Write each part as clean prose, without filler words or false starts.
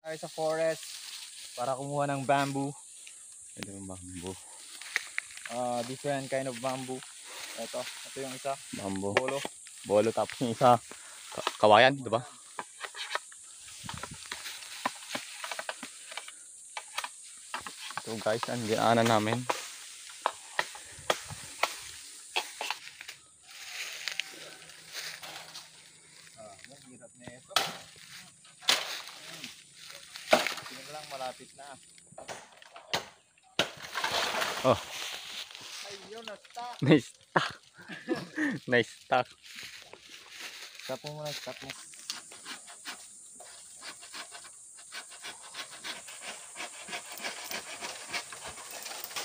Tayo sa forest para kumuha ng bamboo. Ito yung bamboo. Different kind of bamboo. Ito yung isa. Bamboo. Bolo tapos yung isa kawayan, di ba? Ito guys, ang ginaanan namin. Hirap na ito. Tingnan lang, malapit na. Oh. Ayun, na-stuck. Nice stuck. Nice stuck. Stop mo muna, stop mo.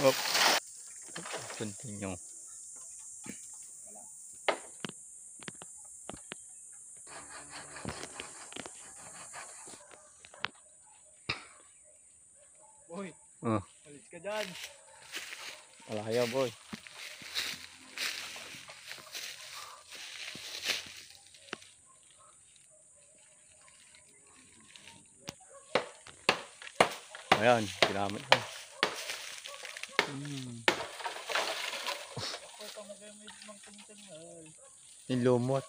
Oh. Continue. Boy, alis ka dyan. Wala kaya boy. Ayan, ginamit ko. Yung lumot.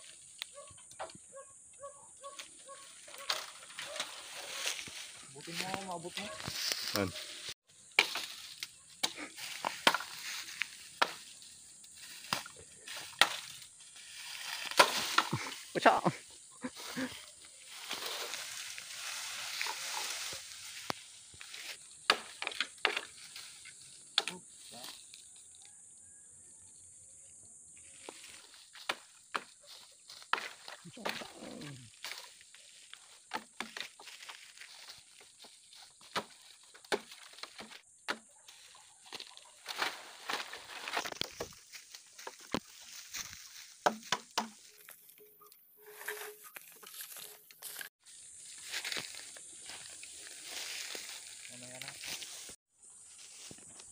Butin mo ako, mabot mo. Ayan. Pacha!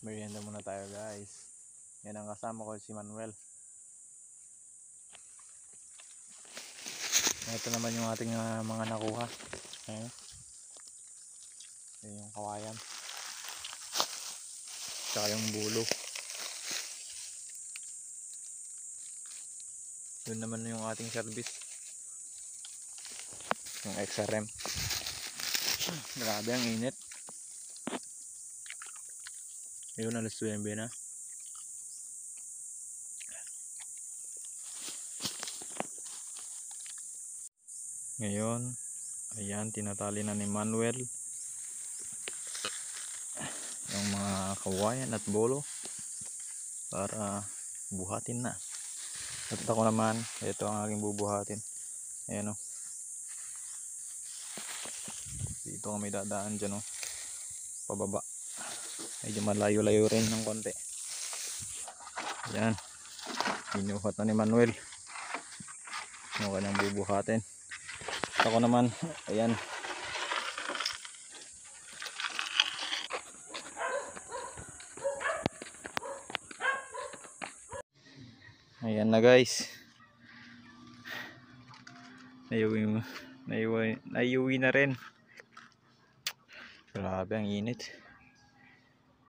Merienda muna tayo guys. Yan ang kasama ko, si Manuel. Ito naman yung ating mga nakuha. Ayan. Ayan yung kawayan. Tsaka yung bulo. Yun naman yung ating service. Yung XRM. Grabe ang init. Ayun, alas 9 na. Ngayon, ayan, tinatali na ni Manuel yung mga kawayan at bolo para buhatin na. At ako naman, ito ang aking bubuhatin. Ayan o. Dito kami dadaan dyan o. Pababa. Medyo malayo-layo rin ng konti. Ayan. Binuhat na ni Manuel. Yung kanyang bubuhatin. Ako naman, ayan. Ayan na guys. Naiuwi na rin. Grabe ang init.